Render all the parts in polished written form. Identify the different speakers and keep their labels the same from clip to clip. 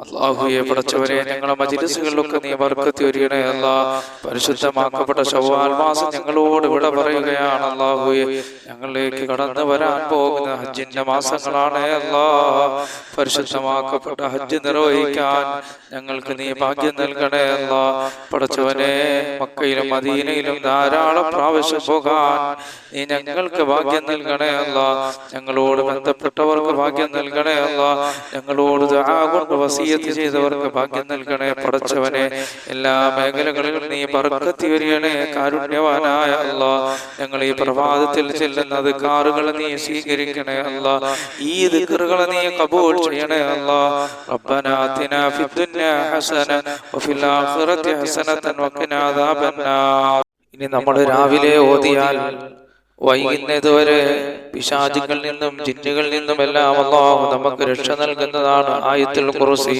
Speaker 1: അല്ലാഹുവേ പടച്ചവനെ ഞങ്ങളുടെ മജ്‌ലിസുകളിലൊക്കെ നീ ബർക്കത്ത് ചൊരിയണേ അല്ലാഹ്. പരിശുദ്ധമാക്കപ്പെട്ട ശവ്വാൽ മാസം ഞങ്ങളോട് വിട പറയുകയാണ് അല്ലാഹുവേ. ഞങ്ങളിലേക്ക് കടന്നു വരാൻ പോകുന്ന ഹജ്ജിന്റെ മാസങ്ങളാണ് അല്ലാഹ്. പരിശുദ്ധമാക്കപ്പെട്ട ഹജ്ജ് നിർവഹിക്കാൻ ഞങ്ങൾക്ക് നീ ഭാഗ്യം നൽകണേ അല്ലാഹ്. പടച്ചവനെ മക്കയിലും മദീനയിലും ധാരാളം പ്രാവശ്യം പോകാൻ നീ ഞങ്ങൾക്ക് ഭാഗ്യം നൽകണേ അല്ലാഹ്. ഞങ്ങളോട് ബന്ധപ്പെട്ടവർക്ക് ഭാഗ്യം നൽകണേ അല്ലാഹ്. ഞങ്ങളോട് ദുആ കൊണ്ട് വസിയത്ത് ചെയ്തവർക്ക് ഭാഗ്യം നൽകണേ പടച്ചവനെ. എല്ലാ മേഖലകളിലും നീ ബർക്കത്ത് ചൊരിയണേ കാരുണ്യവാനായ അല്ലാഹ്. ഞങ്ങൾ ഈ പ്രഭാതത്തിൽ ചെല്ലുന്ന ദിക്റുകൾ നീ സ്വീകരിക്കണേ അല്ലാഹ്. ഈ ദിക്റുകൾ നീ ഖബൂൽ ചെയ്യണേ അല്ലാഹ്. റബ്ബനാ ആതിനാ ഫിദ്ദുനിയാ ഹസന വഫിൽ ആഖിറതി ഹസനതൻ വഖിനാ അദാബന്നാർ. ഇനി നമ്മൾ രാവിലെ ഓതിയാൽ വൈകുന്നതുവരെ പിശാചുകളിൽ നിന്നും ജിന്നുകളിൽ നിന്നും എല്ലാം അല്ലാഹു നമുക്ക് രക്ഷ നൽകുന്നതാണ് ആയത്തുൽ ഖുർസി.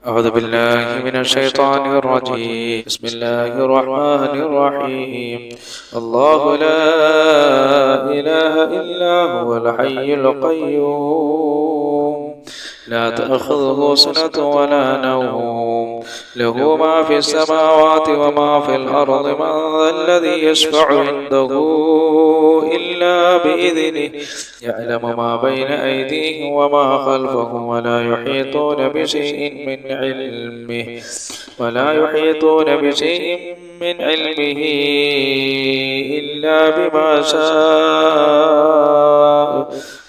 Speaker 1: أعوذ بالله من الشيطان الرجيم. بسم الله الرحمن الرحيم. الله لا إله إلا هو الحي القيوم لا تأخذه سنة ولا نوم له ما في السماوات وما في الأرض من ذا الذي يشفع عنده إلا بإذنه يعلم ما بين أيديهم وما خلفهم ولا يحيطون بشيء من علمه إلا بما شاء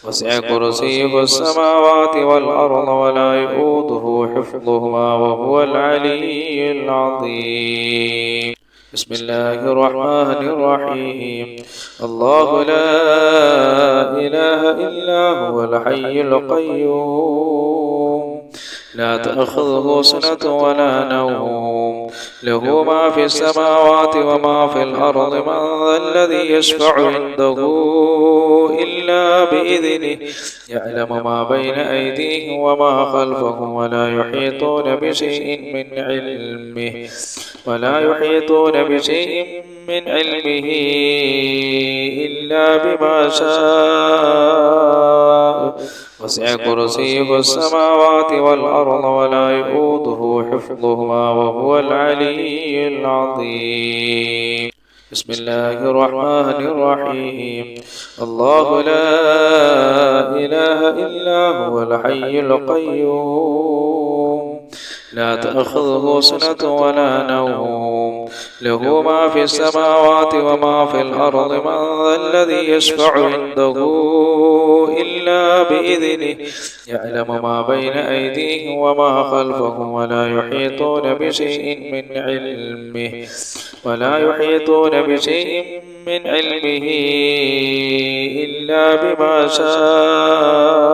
Speaker 1: وسع كرسيه السماوات والأرض ولا يؤوده حفظهما وهو العلي العظيم. بسم الله الرحمن الرحيم. الله لا إله إلا هو الحي القيوم لا تأخذه سنة ولا نوم له ما في السماوات وما في الأرض من ذا الذي يشفع عنده إلا بإذنه يعلم ما بين أيديهم وما خلفهم ولا يحيطون بشيء من علمه إلا بما شاء وسع كرسيه السماوات والأرض ولا يؤوده حفظهما وهو العلي العظيم. بسم الله الرحمن الرحيم. الله لا إله إلا هو الحي القيوم لا تأخذه سنة ولا نوم له ما في السماوات وما في الأرض من ذا الذي يشفع عنده إلا بإذنه يعلم ما بين أيديهم وما خلفهم ولا يحيطون بشيء من علمه إلا بما شاء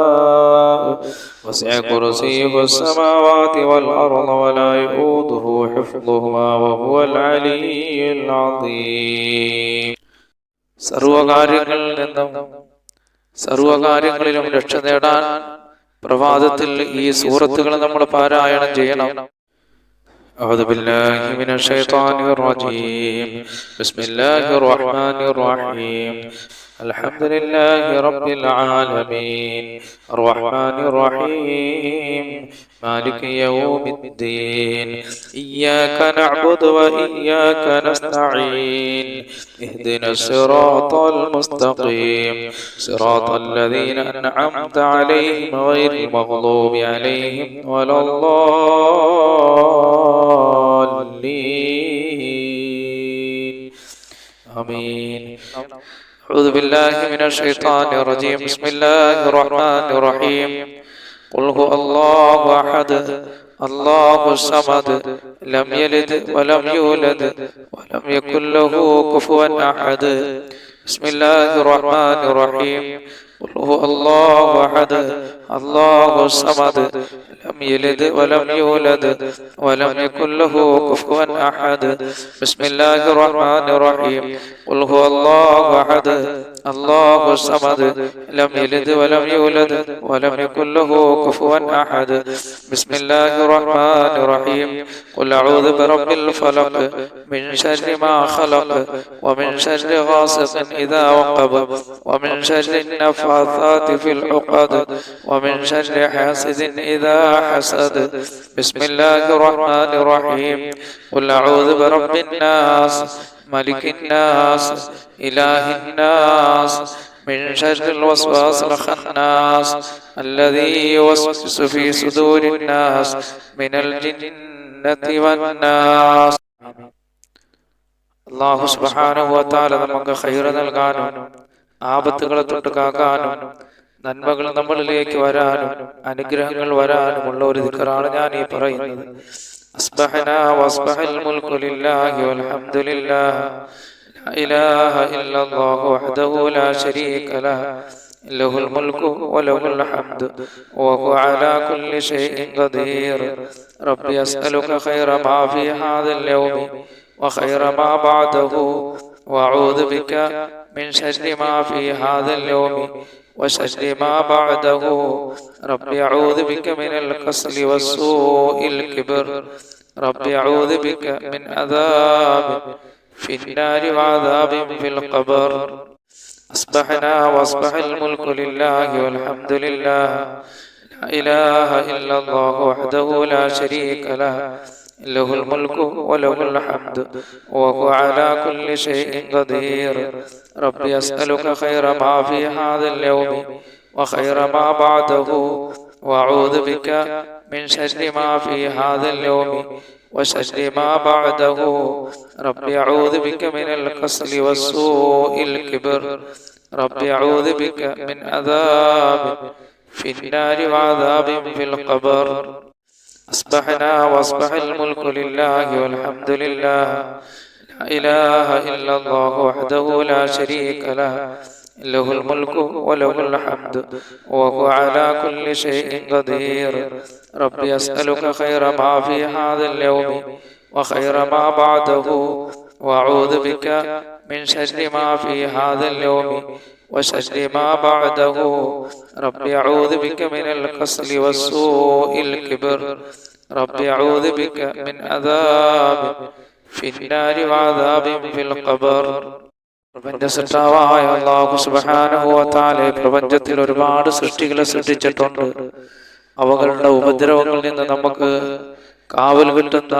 Speaker 1: وسع كرسيه السماوات والأرض ولا يؤوده حفظهما وهو العلي العظيم. സർവകാര്യങ്ങളിലും രക്ഷ നേടാൻ പ്രഭാതത്തിൽ ഈ സൂറത്തുകൾ നമ്മൾ പാരായണം ചെയ്യണം. أعوذ بالله من الشيطان الرجيم. بسم الله الرحمن الرحيم. الحمد لله رب العالمين الرحمن الرحيم مالك يوم الدين إياك نعبد وإياك نستعين اهدنا الصراط المستقيم صراط الذين أنعمت عليهم غير المغضوب عليهم ولا الضالين آمين. أعوذ بالله من الشيطان الرجيم. بسم الله الرحمن الرحيم. قل هو الله أحد الله الصمد لم يلد ولم يولد ولم يكن له كفوا أحد. بسم الله الرحمن الرحيم. قل هو الله أحد الله الصمد لم يلد ولم يولد ولم يكن له كفوا أحد. بسم الله الرحمن الرحيم. قل هو الله أحد الله الصمد لم يلد ولم يولد ولم يكن له كفوا أحد. بسم الله الرحمن الرحيم. قل أعوذ برب الفلق من شر ما خلق ومن شر غاسق إذا وقب ومن شر النفاثات النفاثات في العقد ومن شر حاسد إذا حسد. بسم الله الرحمن الرحيم. قل أعوذ برب الناس ملك الناس إله الناس من شر الوسواس الخناس الذي يوسوس في صدور الناس من الجنة والناس. അല്ലാഹു സുബ്ഹാനഹു വ തആല നമുക്ക് ഖൈർ നൽകാനും ആപത്തുകളെ തൊട്ട് കാക്കാനും നന്മകൾ നമ്മളിലേക്ക് വരാനും അനുഗ്രഹങ്ങൾ വരാനുമുള്ള ഒരു ദിക്റാണ് ഞാൻ ഈ പറയുന്നത്. അസ്ബഹനാ വസ്ബഹൽ മുൽക്കു ലില്ലാഹി വൽഹംദുലില്ലാഹ് ലാ ഇലാഹ ഇല്ലല്ലാഹു വഹ്ദഹു ലാ ശരീക ലഹു ലഹുൽ മുൽക്കു വലഹുൽ ഹംദു വഹുവ അലാ കുല്ലി ഷൈഇൻ ഖദീർ. റബ്ബി അസ്അലുക ഖൈറ മാ ഫീ ഹാദൽ യൗമി وخير ما بعده وأعوذ بك من شر ما في هذا اليوم وشر ما بعده. ربي أعوذ بك من الكسل والسوء الكبر. ربي أعوذ بك من عذاب في النار وعذاب في القبر. أصبحنا وأصبح الملك لله والحمد لله لا إله إلا الله وحده لا شريك له له الملك وله الحمد وهو على كل شيء قدير. ربي أسألك خير ما في هذا اليوم وخير ما بعده وأعوذ بك من شر ما في هذا اليوم وشر ما بعده. ربي أعوذ بك من الكسل والسوء الكبر. ربي أعوذ بك من عذاب في النار وعذاب في القبر. أصبحنا وأصبح الملك لله والحمد لله لا إله إلا الله وحده لا شريك له له الملك وله الحمد وهو على كل شيء قدير. ربي أسألك خير ما في هذا اليوم وخير ما بعده وأعوذ بك من شر ما في هذا اليوم وشر ما بعده. ربي أعوذ بك من الكسل والسوء الكبر. ربي أعوذ بك من عذاب في النار وعذاب في القبر. പ്രപഞ്ചസൃഷ്ടാവായ അല്ലാഹു സുബ്ഹാനഹു വ തആല പ്രപഞ്ചത്തിൽ ഒരുപാട് സൃഷ്ടികളെ സൃഷ്ടിച്ചിട്ടുണ്ട്. അവകളുടെ ഉപദ്രവങ്ങളിൽ നിന്ന് നമുക്ക് കാവൽ കിട്ടുന്ന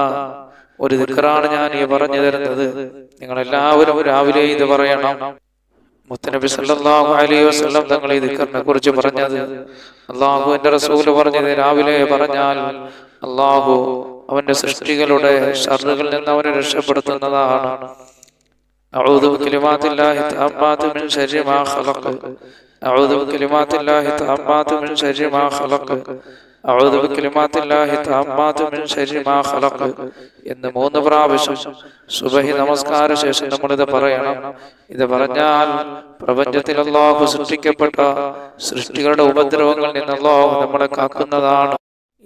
Speaker 1: ഒരു ദിക്റാണ് ഞാൻ ഈ പറഞ്ഞു തരുന്നത്. നിങ്ങളെല്ലാവരും രാവിലെ ഇത് പറയണം. മുത്തനബി സല്ലല്ലാഹു അലൈഹി വസല്ലം തങ്ങൾ ഈ ദിക്റിനെ കുറിച്ച് പറഞ്ഞത്, അല്ലാഹുവിന്റെ റസൂൽ പറഞ്ഞത്, രാവിലെ പറഞ്ഞാൽ അല്ലാഹു അവന്റെ സൃഷ്ടികളുടെ ശർറുകളിൽ നിന്ന് അവനെ രക്ഷപ്പെടുത്തുന്നതാണ്. അഊദു ബികലിമാത്തില്ലാഹി തഅമ്മാതി മിൻ ശർരി മാ ഖലഖ. അഊദു ബികലിമാത്തില്ലാഹി തഅമ്മാതി മിൻ ശർരി മാ ഖലഖ. അഊദു ബികലിമാത്തില്ലാഹി തഅമ്മാതി മിൻ ശർരി മാ ഖലഖ എന്ന് 3 പ്രാവശ്യം സുബഹി നമസ്കാര ശേഷം നമ്മളിത് പറയണം. ഇത് പറഞ്ഞാൽ പ്രപഞ്ചത്തിൽ അല്ലാഹു സൃഷ്ടിക്കപ്പെട്ട സൃഷ്ടികളുടെ ഉപദ്രവങ്ങളിൽ നിന്ന് അല്ലാഹു നമ്മളെ കാക്കുന്നതാണ്.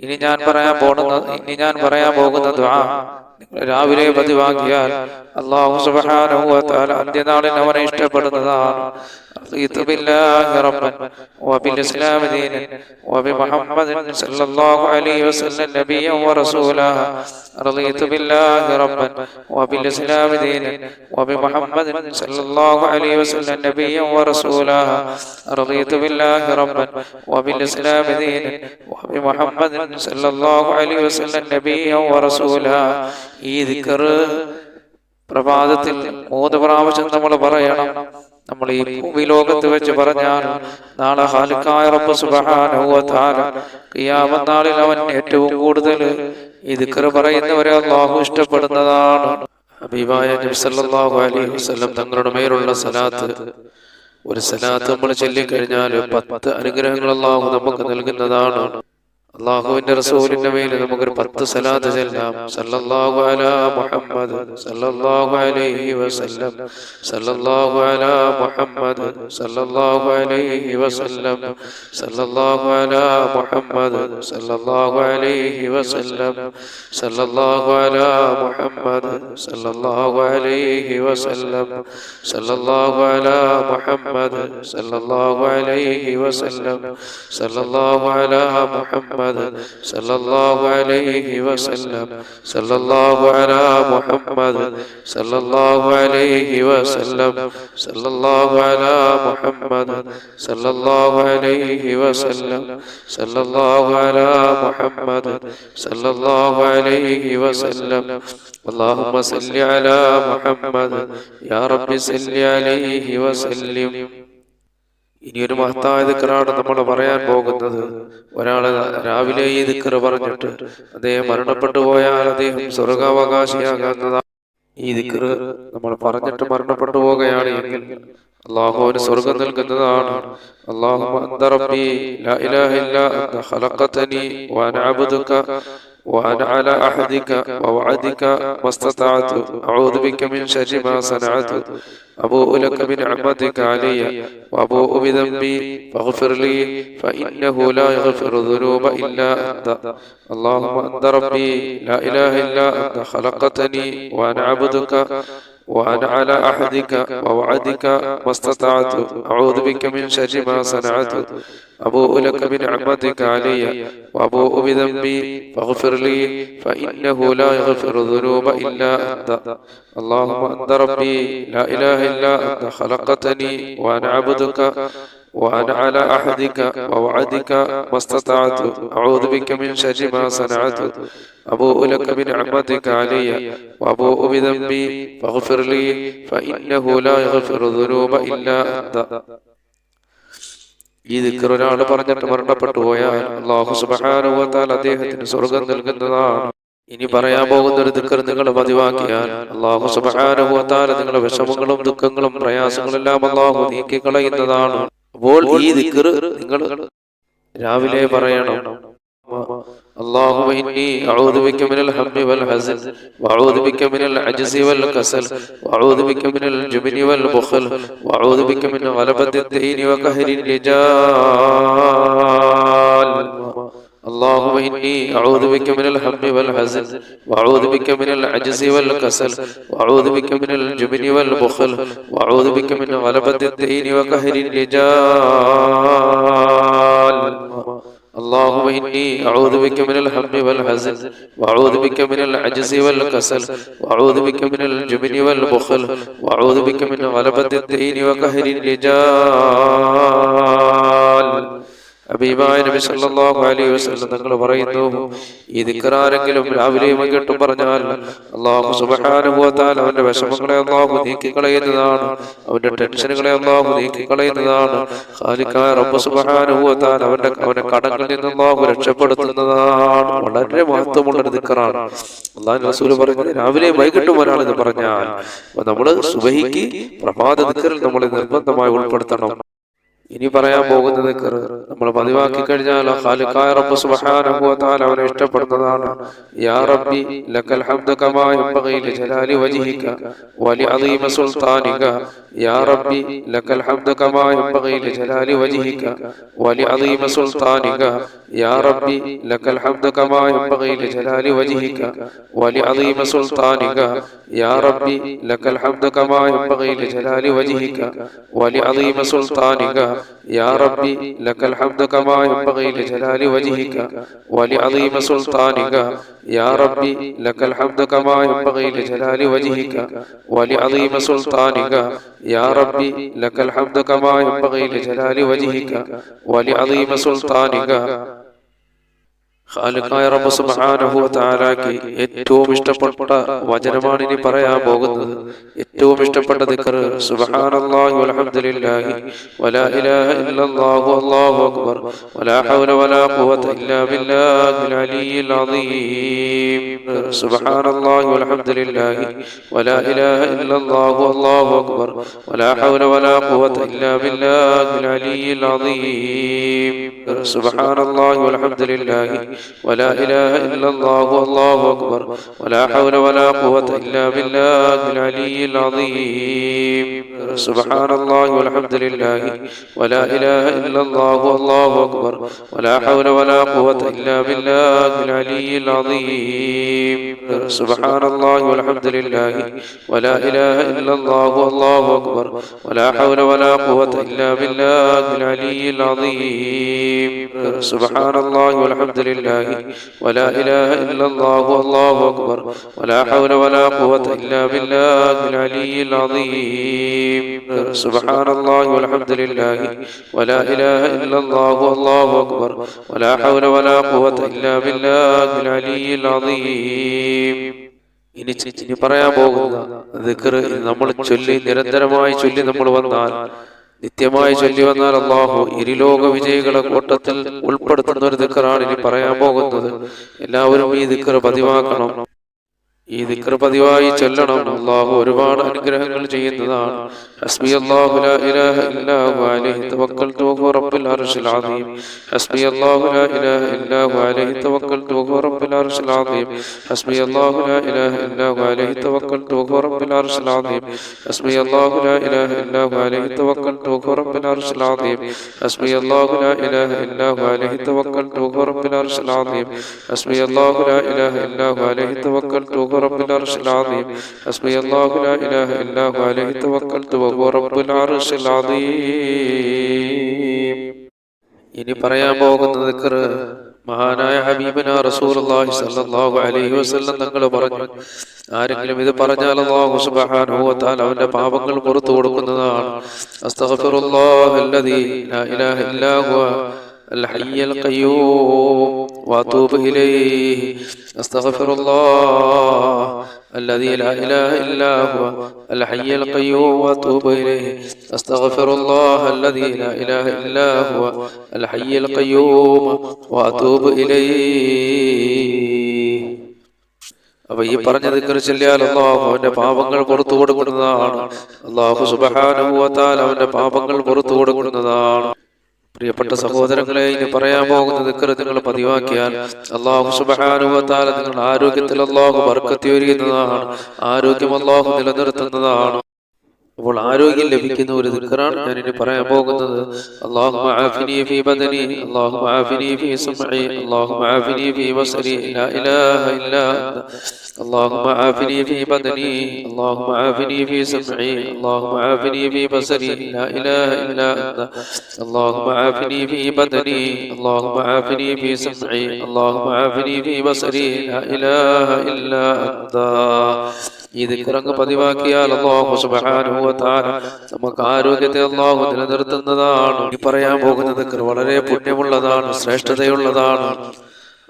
Speaker 1: ഇനി ഞാൻ പറയാൻ പോകുന്ന ദുആ രാവിലെ പതിവാക്കിയാൽ അല്ലാഹു സുബ്ഹാനഹു വ തആല അന്ത്യനാളിൽ അവനെ ഇഷ്ടപ്പെടുന്നതാണ്. റളിതു ബില്ലാഹി റബ്ബൻ വബിൽ ദീനൻ വബിമുഹമ്മദിൻ സല്ലല്ലാഹു അലൈഹി വസല്ലം നബിയ്യൻ വറസൂലാ. റളിതു ബില്ലാഹി റബ്ബൻ വബിൽ ദീനൻ വബിമുഹമ്മദിൻ സല്ലല്ലാഹു അലൈഹി വസല്ലം നബിയ്യൻ വറസൂലാ. റളിതു ബില്ലാഹി റബ്ബൻ വബിൽ ദീനൻ വബിമുഹമ്മദിൻ സല്ലല്ലാഹു അലൈഹി വസല്ലം നബിയ്യൻ വറസൂലാ. ഈ ദിക്ർ പ്രഭാതത്തിൽ 3 പ്രാവശ്യം നമ്മൾ പറയണം. നമ്മൾ ഈ ഭൂമി ലോകത്ത് വെച്ച് പറഞ്ഞാൽ നാളെ ഖാലിഖായ റബ്ബ് സുബ്ഹാനഹു വ തആല ഖിയാമത്ത് നാളിൽ അവൻ ഏറ്റവും കൂടുതൽ ഈ ദിക്ർ പറയുന്നവരെ അല്ലാഹു ഇഷ്ടപ്പെടുന്നതാണ്. ഹബീബായ നബി സല്ലല്ലാഹു അലൈഹി വസല്ലം തങ്ങളുടെ മേലുള്ള സലാത്ത്, ഒരു സലാത്ത് നമ്മൾ ചൊല്ലിക്കഴിഞ്ഞാൽ 10 അനുഗ്രഹങ്ങൾ അല്ലാഹു നമുക്ക് നൽകുന്നതാണ്. അല്ലാഹുവിന്റെ റസൂലിന്റെ മേൽ നമുക്കൊരു 10 സലാത്ത് ചൊല്ലാം. സല്ലല്ലാഹു അലാ മുഹമ്മദ് സല്ലല്ലാഹു അലൈഹി വസല്ലം. സല്ലല്ലാഹു അലാ മുഹമ്മദ് സല്ലല്ലാഹു അലൈഹി വസല്ലം. സല്ലല്ലാഹു അലാ മുഹമ്മദ് സല്ലല്ലാഹു അലൈഹി വസല്ലം. സല്ലല്ലാഹു അലാ മുഹമ്മദ് സല്ലല്ലാഹു അലൈഹി വസല്ലം. സല്ലല്ലാഹു അലാ മുഹമ്മദ് സല്ലല്ലാഹു അലൈഹി വസല്ലം. സല്ലല്ലാഹു അലാ മുഹമ്മദ് محمد صلى الله عليه وسلم صلى الله على محمد صلى الله عليه وسلم صلى الله على محمد صلى الله عليه وسلم صلى الله على محمد صلى الله عليه وسلم اللهم صل على محمد يا رب صل عليه وسلم. ഇനിയൊരു മഹത്തായ ദിക്റാണ് നമ്മൾ പറയാൻ പോകുന്നത്. ഒരാള് രാവിലെ ഈ ദിക്ർ പറഞ്ഞിട്ട് അദ്ദേഹം മരണപ്പെട്ടു പോയാൽ അദ്ദേഹം സ്വർഗാവകാശിയാകുന്നതാണ്. ഈ ദിക്ർ നമ്മൾ പറഞ്ഞിട്ട് മരണപ്പെട്ടു പോവുകയാണ് എങ്കിൽ അള്ളാഹുവിന് സ്വർഗം നൽകുന്നതാണ്. അല്ലാഹുമ്മ അന്ത റബ്ബി ലാ ഇലാഹ ഇല്ലാ അന്ത ഖലഖതനി വഅന അബ്ദുക وأنا على أحدك ووعدك ما استطعت أعوذ بك من شر ما صنعت أبوء لك بنعمتك علي وأبوء بذنبي فاغفر لي فإنه لا يغفر الذنوب إلا أنت اللهم أنت ربي لا إله إلا أنت خلقتني وأنا عبدك وأنا على أحدك ووعدك ما استطعت أعوذ بك من شر ما صنعت أبوء لك بنعمتك علي وأبوء بذنبي فاغفر لي فإنه لا يغفر الذنوب إلا أنت اللهم أنت ربي لا إله إلا أنت خلقتني وأنا عبدك وأنا على أحدك ووعدك ما استطعت أعوذ بك من شر ما صنعت أبوء لك بنعمتك علي وأبوء بذنبي فاغفر لي فإنه لا يغفر الذنوب إلا أنت. ഈ ദിക്ർ ഒരാൾ പറഞ്ഞിട്ട് മരണപ്പെട്ടു പോയാൽ അല്ലാഹു സുബ്ഹാനഹു വ തആല അദ്ദേഹത്തിന് സ്വർഗ്ഗം നൽകുന്നതാണ്. ഇനി പറയാൻ പോകുന്ന ഒരു ദിക്ർ നിങ്ങൾ പതിവാക്കിയാൽ അല്ലാഹു സുബ്ഹാനഹു വ തആല നിങ്ങളുടെ വിഷമങ്ങളും ദുഃഖങ്ങളും പ്രയാസങ്ങളും എല്ലാം അല്ലാഹു നീക്കി കളയുന്നതാണ്. അപ്പോൾ ഈ ദിക്ർ നിങ്ങൾ രാവിലെ പറയണം. اللهم إني أعوذ بك من الهم والحزن وأعوذ بك من العجز والكسل وأعوذ بك من الجبن والبخل وأعوذ بك من غلبة الدين وقهر الرجال اللهم إني أعوذ بك من الهم والحزن وأعوذ بك من العجز والكسل وأعوذ بك من الجبن والبخل وأعوذ بك من غلبة الدين وقهر الرجال اللهم إني أعوذ بك من الهم والحزن وأعوذ بك من العجز والكسل وأعوذ بك من الجبن والبخل وأعوذ بك من غلبة الدين وقهر الرجال. ഹബീബായ നബി സല്ലല്ലാഹു അലൈഹി വസല്ലം തങ്ങൾ പറയുന്നു, ഈ ദിക്ർ ആരെങ്കിലും രാവിലെയും വൈകിട്ടും പറഞ്ഞാൽ അല്ലാഹു സുബ്ഹാനഹു വ തആല അവന്റെ വിഷമങ്ങളെ അല്ലാഹു നീക്കി കളയുന്നതാണ്, അവന്റെ ടെൻഷനുകളെ അല്ലാഹു നീക്കി കളയുന്നതാണ്. ഖാലിഖായ റബ്ബ് സുബ്ഹാനഹു വ തആല അവന്റെ കടങ്ങളിൽ നിന്ന് അല്ലാഹു രക്ഷപ്പെടുത്തുന്നതാണ്. വളരെ മഹത്വമുള്ള ഒരു ദിക്റാണ്. അല്ലാഹുവിന്റെ റസൂൽ പറഞ്ഞു, രാവിലെയും വൈകിട്ടും ഒരാൾ ഇത് പറഞ്ഞാൽ നമ്മൾ സുബഹിക്ക് പ്രഭാത ദിക്റിൽ നമ്മൾ നിർബന്ധമായി ഉൾപ്പെടുത്തണം. ഇനി പറയാൻ പോകുന്ന ദിക്ർ നമ്മൾ പതിവാക്കി കഴിഞ്ഞാൽ ഖാലിഖായ റബ്ബ് സുബ്ഹാനഹു വ തആല അവനെ ഇഷ്ടപ്പെടുന്നതാണ്. യാ റബ്ബി ലക്കൽ ഹംദു കമാ യൻബഗി ലിജലാലി വജ്ഹിക വലിഅദീമ സുൽത്താനിക യാ റബ്ബി ലക്കൽ ഹംദു കമാ യൻബഗി ലിജലാലി വജ്ഹിക വലിഅദീമ സുൽത്താനിക യാ റബ്ബി ലക്കൽ ഹംദു കമാ യൻബഗി ലിജലാലി വജ്ഹിക വലിഅദീമ സുൽത്താനിക യാ റബ്ബി ലക്കൽ ഹംദു കമാ യൻബഗി ലിജലാലി വജ്ഹിക വലിഅദീമ സുൽത്താനിക يا ربي لك الحمد كما ينبغي لجلال وجهك ولعظيم سلطانك يا ربي لك الحمد كما ينبغي لجلال وجهك ولعظيم سلطانك يا ربي لك الحمد كما ينبغي لجلال وجهك ولعظيم سلطانك. ഖാലിഖായ റബ്ബ് സുബ്ഹാനഹു വ തആലയ്ക്ക് ഏറ്റവും ഇഷ്ടപ്പെട്ട വചനമാണ് ഇനി പറയാൻ പോകുന്നത്. ഏറ്റവും ഇഷ്ടപ്പെട്ട ദിക്ർ സുബ്ഹാനല്ലാഹി വൽഹംദുലില്ലാഹി വലാ ഇലാഹ ഇല്ലല്ലാഹു അല്ലാഹു അക്ബർ വലാ ഹൗല വലാ ഖുവത ഇല്ലാ ബില്ലാഹിൽ അലിയ്യിൽ അദീം. സുബ്ഹാനല്ലാഹി വൽഹംദുലില്ലാഹി വലാ ഇലാഹ ഇല്ലല്ലാഹു അല്ലാഹു അക്ബർ വലാ ഹൗല വലാ ഖുവത ഇല്ലാ ബില്ലാഹിൽ അലിയ്യിൽ അദീം. സുബ്ഹാനല്ലാഹി വൽഹംദുലില്ലാഹി ولا إله إلا الله والله أكبر ولا حول ولا قوة إلا بالله العلي العظيم سبحان الله والحمد لله ولا إله إلا الله والله أكبر ولا حول ولا قوة إلا بالله العلي العظيم سبحان الله والحمد لله ولا إله إلا الله والله أكبر ولا حول ولا قوة إلا بالله العلي العظيم سبحان الله والحمد لله ولا إله إلا الله والله أكبر ولا حول ولا قوة إلا بالله العلي العظيم سبحان الله والحمد لله ولا إله إلا الله والله أكبر ولا حول ولا قوة إلا بالله العلي العظيم ഇനി പറയാൻ പോകുന്ന ദിക്ർ നമ്മൾ ചൊല്ലി നിരന്തരമായി ചൊല്ലി നമ്മൾ വന്നാൽ നിത്യമായി ചൊല്ലി വന്നാൽ അല്ലാഹു ഇരുലോക വിജയികളെ കൂട്ടത്തിൽ ഉൾപ്പെടുത്തുന്ന ഒരു ദിക്റാണ് ഇനി പറയാൻ പോകുന്നത്. എല്ലാവരും ഈ ദിക്ർ പതിവാക്കണം. ഈ ദിക്ർ പതിവായി ചൊല്ലണം. അല്ലാഹു ഒരുപാട് അനുഗ്രഹങ്ങൾ ചെയ്യുന്നതാണ്. ഹസ്ബിയല്ലാഹു ലാ ഇലാഹ ഇല്ലാ ഹു അലൈഹി തവക്കൽതു വഹുവ റബ്ബുൽ അർശിൽ അദീം. ഹസ്ബിയല്ലാഹു ലാ ഇലാഹ ഇല്ലാ ഹു അലൈഹി തവക്കൽതു വഹുവ റബ്ബുൽ അർശിൽ അദീം. ഹസ്ബിയല്ലാഹു ലാ ഇലാഹ ഇല്ലാ ഹു അലൈഹി തവക്കൽതു വഹുവ റബ്ബുൽ അർശിൽ അദീം. ഹസ്ബിയല്ലാഹു ലാ ഇലാഹ ഇല്ലാ ഹു അലൈഹി തവക്കൽതു വഹുവ റബ്ബുൽ അർശിൽ അദീം. ഹസ്ബിയല്ലാഹു ലാ ഇലാഹ ഇല്ലാ ഹു അലൈഹി തവക്കൽതു വഹുവ റബ്ബുൽ അർശിൽ അദീം. ഹസ്ബിയല്ലാഹു ലാ ഇലാഹ ഇല്ലാ ഹു അലൈഹി തവക്കൽതു رب العرش العظيم. حسبي الله لا إله إلا هو عليه توكلت وهو رب العرش العظيم. ഇനി പറയാൻ പോകുന്ന ദിക്ർ മഹാനായ ഹബീബനാ റസൂലുള്ളാഹി സ്വല്ലല്ലാഹു അലൈഹി വസല്ലം തങ്ങൾ പറഞ്ഞു, ആരെങ്കിലും ഇത് പറഞ്ഞാൽ അല്ലാഹു സുബ്ഹാനഹു വ തആല അവന്റെ പാപങ്ങൾ പുറത്തു കൊടുക്കുന്നതാണ്. അസ്തഗ്ഫിറുല്ലാഹല്ലദീ ലാ ഇലാഹ ഇല്ലാ ഹുവ الحي القيوم وأتوب إليه. أستغفر الله الذي لا إله إلا هو الحي القيوم وأتوب إليه. أستغفر الله الذي لا إله إلا هو الحي القيوم وأتوب إليه. അപ്പൊ ഈ പറഞ്ഞ ദിക്ർ ചൊല്ലിയാൽ അല്ലാഹു അവന്റെ പാപങ്ങൾ പുറത്തു കൊടുക്കുന്നതാണ്. അല്ലാഹു സുബ്ഹാനഹു വ തആല അവന്റെ പാപങ്ങൾ പുറത്തു കൊടുക്കുന്നതാണ്. പ്രിയപ്പെട്ട സഹോദരങ്ങളെ, ഇനി പറയാൻ പോകുന്ന ദിക്ർ നിങ്ങൾ പതിവാക്കിയാൽ അല്ലാഹു സുബ്ഹാനഹു വ തആല നിങ്ങളുടെ ആരോഗ്യത്തിൽ അല്ലാഹു ബർക്കത്ത് ചൊരിയുന്നതാണ്. ആരോഗ്യം അല്ലാഹു നിലനിർത്തുന്നതാണ്. അപ്പോൾ ആരോഗ്യം ലഭിക്കുന്ന ഒരു ദിക്റാണ് ഞാൻ ഇനി പറയാൻ പോകുന്നത്. അല്ലാഹുമ്മ ആഫിനി ഫീ ബദനി, അല്ലാഹുമ്മ ആഫിനി ഫീ സമഇ, അല്ലാഹുമ്മ ആഫിനി ഫീ ബസരി, ലാ ഇലാഹ ഇല്ലാ അന്ത. اللهم عافني في بدني، اللهم عافني في سمعي، اللهم عافني في بصري، لا إله إلا أنت. اللهم عافني في بدني، اللهم عافني في سمعي، اللهم عافني في بصري، لا إله إلا أنت. ഈ ദിക്റങ്ങ് പതിവാക്കിയാൽ അല്ലാഹു സുബ്ഹാനഹു വ തആല നമുക്ക് ആരോഗ്യത്തെ അല്ലാഹു നിലനിർത്തുന്നതാണ്. ഈ പറയാൻ പോകുന്ന ദിക്ർ വളരെ പുണ്യമുള്ളതാണ്, ശ്രേഷ്ഠതയുള്ളതാണ്.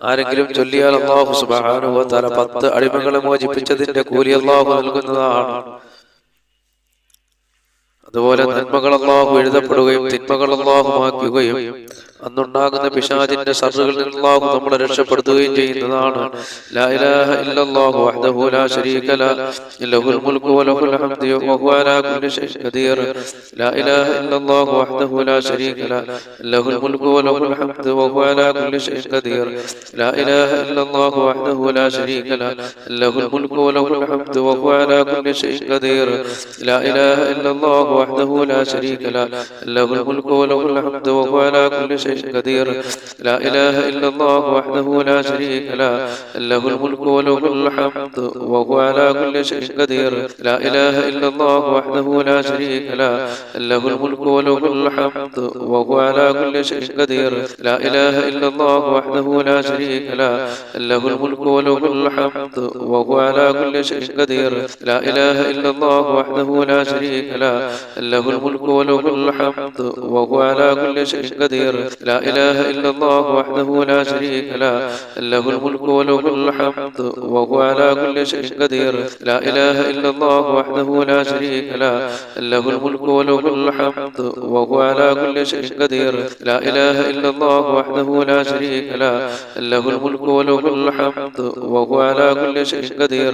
Speaker 1: ആരെങ്കിലും ചൊല്ലിയാൽ അല്ലാഹു സുബ്ഹാനഹു വ തആല 10 അടിമകളെ മോചിപ്പിച്ചതിന്റെ കൂലി അല്ലാഹു നൽകുന്നതാണ്. അതുപോലെ നന്മകൾ അല്ലാഹു എഴുതപ്പെടുകയും തിന്മകൾ അല്ലാഹു മായ്ക്കുകയും അന്നുണ്ടാകുന്ന പിശാചിന്റെ ശർറുകളിൽ നിന്ന് അല്ലാഹു നമ്മളെ രക്ഷപ്പെടുത്തുകയും ചെയ്യുന്നതാണ്. ലാ ഇലാഹ ഇല്ലല്ലാഹു വഹ്ദഹു ലാ ശരീക ലഹു ലഹുൽ മുൽക്കു വലഹുൽ ഹംദു വഹുവ അലാ കുല്ലി ഷൈഇൻ ഖദീർ. ലാ ഇലാഹ ഇല്ലല്ലാഹു വഹ്ദഹു ലാ ശരീക ലഹുൽ മുൽക്കു വലഹുൽ ഹംദു വഹുവ അലാ കുല്ലി ഷൈഇൻ ഖദീർ. ലാ ഇലാഹ ഇല്ലല്ലാഹു വഹ്ദഹു ലാ ശരീക ലഹുൽ മുൽക്കു വലഹുൽ ഹംദു വഹുവ അലാ കുല്ലി ഷൈഇൻ ഖദീർ. ലാ ഇലാഹ ഇല്ലല്ലാഹു വഹ്ദഹു ലാ ശരീക ലഹുൽ മുൽക്കു വലഹുൽ ഹംദു വഹുവ അലാ കുല്ലി شيء قدير. لا إله إلا الله وحده لا شريك له له الملك وله الحمد وهو على كل شيء قدير. لا إله إلا الله وحده لا شريك له له الملك وله الحمد وهو على كل شيء قدير. لا إله إلا الله وحده لا شريك له له الملك وله الحمد وهو على كل شيء قدير. لا إله إلا الله وحده لا شريك له له الملك وله الحمد وهو على كل شيء قدير. لا إله إلا الله وحده لا شريك له له الملك وله الحمد وهو على كل شيء قدير. لا إله إلا الله وحده لا شريك له له الملك وله الحمد وهو على كل شيء قدير. لا إله إلا الله وحده لا شريك له له الملك وله الحمد وهو على كل شيء قدير.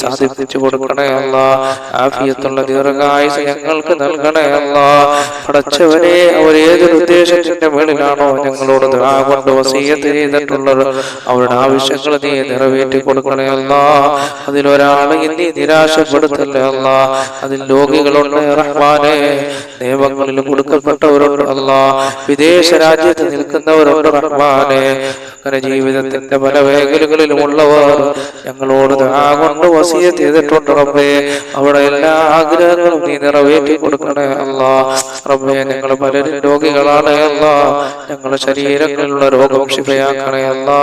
Speaker 1: സാധിപ്പിച്ചു കൊടുക്കണേ അല്ലാ. ആഫിയത്തുള്ള ദീർഘായുസ് ഞങ്ങൾക്ക് നൽകണേ അല്ലാ. പടച്ചവനെ അവർ ഏതൊരു ഉദ്ദേശത്തിന്റെ മേളിലാണോ ഞങ്ങളോട് ദുആ കൊണ്ട് വസിയ്യത്ത് ചെയ്തിട്ടുള്ളത് അവരുടെ ആവശ്യങ്ങൾ നീ നിറവേറ്റി കൊടുക്കണേ അല്ലാ. അതിലൊരാളെയും നീ നിരാശപ്പെടുത്തല്ലേ അല്ലാ. അതിൽ രോഗികളുണ്ട് റഹ്മാനെ, നിയമങ്ങളിൽ കൊടുക്കപ്പെട്ടവരുണ്ട് അല്ലാ, വിദേശ രാജ്യത്ത് നിൽക്കുന്നവരുണ്ട് റഹ്മാനെ. അങ്ങനെ ജീവിതത്തിന്റെ പല മേഖലകളിലും ഉള്ളവർ ഞങ്ങളോട് ദുആ കൊണ്ട് വസിയ്യത്ത് ചെയ്തിട്ടുണ്ട് റബ്ബേ. അവിടെ എല്ലാ ആഗ്രഹങ്ങളും നീ നിറവേറ്റി കൊടുക്കണേ അല്ലാ. റബ്ബേ, ഞങ്ങൾ പലരും രോഗികളാണ് അല്ലാ. ഞങ്ങളുടെ ശരീരങ്ങളിലുള്ള രോഗം ശിഫയാക്കണേ അല്ലാ.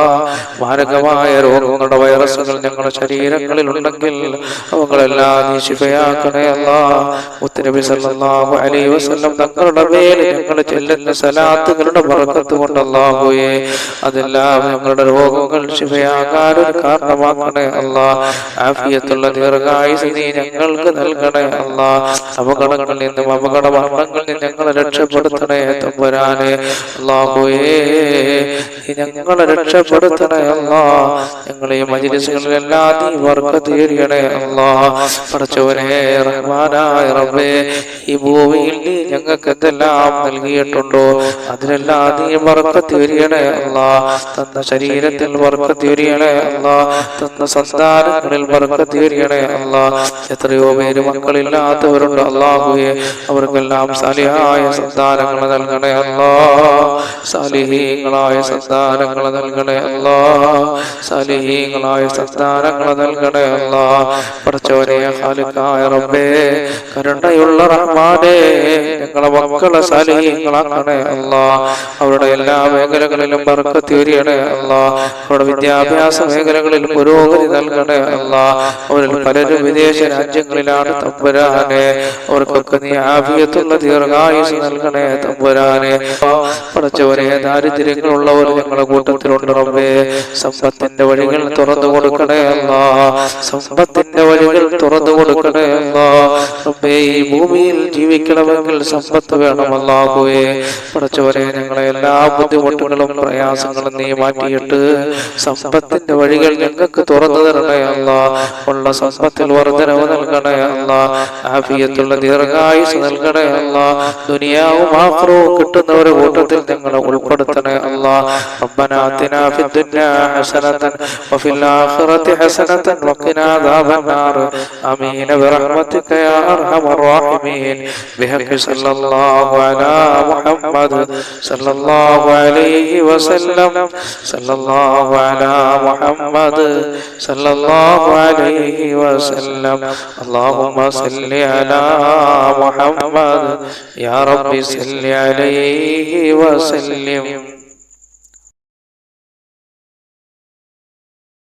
Speaker 1: മാരകമായ രോഗങ്ങളുടെ വൈറസുകൾ ഞങ്ങളുടെ ശരീരങ്ങളിൽ ഉണ്ടെങ്കിൽ അവകളെല്ലാം നീ ശിഫയാക്കണേ അല്ലാ. മുത്തുനബി സല്ലല്ലാഹു അലൈഹി വസല്ലം തങ്ങളുടെ മേൽ ഞങ്ങൾ ചെല്ലുന്ന സലാത്തുകളുടെ ബറക്കത്ത് കൊണ്ട് അല്ലാഹുവേ അതെല്ലാം ഞങ്ങളുടെ രോഗങ്ങൾ ശിഫയാകാൻ ഒരു കാരണമാക്കണേ അല്ലാ. ആഫിയത്തുള്ള ദീർഘായുസ് നീ ഞങ്ങൾക്ക് നൽകണേ അല്ലാ. അപകടങ്ങളിൽ നിന്നും അപകട മരണങ്ങളിൽ നിന്നും ഞങ്ങളെ രക്ഷപ്പെടുത്തണേ തമ്പുരാനെ. അല്ലാഹുവേ ഞങ്ങളെ രക്ഷപ്പെടുത്തണേ അല്ലാ. ഞങ്ങളെ മജ്‌ലിസുകളിലെല്ലാം നീ ബർക്കത്ത് ചെയ്യണേ അല്ലാ. പടച്ചവനെ റഹ്മാനായ റബ്ബേ, ഈ ഭൂമിയിൽ നീ ഞങ്ങൾക്ക് എന്തെല്ലാം നൽകിയിട്ടുണ്ടോ അതിലെല്ലാം നീ ബർക്കത്ത് ചെയ്യണേ അല്ലാ. തന്ന ശരീരത്തിൽ ബർക്കത്ത് ചെയ്യണേ അല്ലാ. തന്ന സന്താനങ്ങളിൽ ബർക്കത്ത് ചെയ്യണേ അല്ലാ. എത്രയോ പേര് മക്കളില്ലാത്തവരുണ്ട് അല്ലാഹുവേ, അവർക്കെല്ലാം സാലിഹായ സന്താനങ്ങൾ നൽകണേ അല്ലാ. സാലിഹീങ്ങളായ സന്താനങ്ങൾ നൽകണേ അല്ലാ. സാലിഹീങ്ങളായ സന്താനങ്ങൾ നൽകണേ അല്ലാ. പടച്ചവനെ ഖാലിഖായ റബ്ബേ, കരുണയുള്ള റഹ്മാനേ, ഞങ്ങളെ മക്കളെ സാലിഹീങ്ങളാക്കണേ അല്ലാ. അവരുടെ എല്ലാ മേഖലകളിലും ബർക്കത്ത് ചെയ്യണേ അല്ലാ. അവരുടെ വിദ്യാഭ്യാസ മേഖലകളിൽ പുരോഗതി നൽകണേ അല്ലാ. അവരിൽ പലരും വിദേശ രാജ്യങ്ങളിലാണ് തമ്പുരാനെ. അവർക്കൊക്കെ നീ ആഫിയത്തുള്ള ദീർഘായുസ് നൽകണേ തമ്പുരാനെ. പടച്ചവനെ ദാരിദ്ര്യങ്ങളുള്ളവർ ഞങ്ങളുടെ കൂട്ടത്തിലുണ്ട് റബ്ബേ. സമ്പത്തിന്റെ വഴികൾ തുറന്നു കൊടുക്കണേ അല്ലാ. സമ്പത്തിന്റെ വഴികൾ തുറന്നു കൊടുക്കണേ അല്ലാ. റബ്ബേ, ഈ ഭൂമിയിൽ ജീവിക്കണമെങ്കിൽ സമ്പത്ത് വേണം അല്ലാഹുവേ. പടച്ചവനെ ഞങ്ങളെ എല്ലാ ബുദ്ധിമുട്ടുകളും പ്രയാസങ്ങളും നീ മാറ്റിയിട്ട് സമ്പത്തിന്റെ വഴികൾ ഞങ്ങൾക്ക് തുറന്നു തരണേ അല്ലാ. ഉള്ള സമ്പത്തിൽ വർദ്ധനവ് നൽകണേ അല്ലാ. ആഫിയത്തുള്ള ദീർഘായുസ് നൽകണേ അല്ലാ. ദുനിയാവും ആഖിറവും കിട്ടുന്നവരുടെ കൂട്ടത്തിൽ ഞങ്ങളെ ഉൾപ്പെടുത്തണേ അല്ലാ. റബ്ബനാ ആതിനാ ഫിദ്ദുനിയാ ഹസനതൻ വഫിൽ ആഖിറതി ഹസനതൻ വഖിനാ അദാബന്നാർ. ആമീൻ ബിറഹ്മതിക യാ അർഹമർ റഹീമീൻ. ബിഹഖി സല്ലല്ലാഹു അലാ മുഹമ്മദ് സല്ലല്ലാഹു അലൈഹി വസല്ലം. സല്ലല്ലാഹു അലാ മുഹമ്മദ് സല്ലല്ലാഹു അലൈഹി വസല്ലം. അല്ലാഹുമ്മ സല്ലി അലാ മുഹമ്മദ് യാ റബ്ബി സല്ലി അലൈഹി വസല്ലം.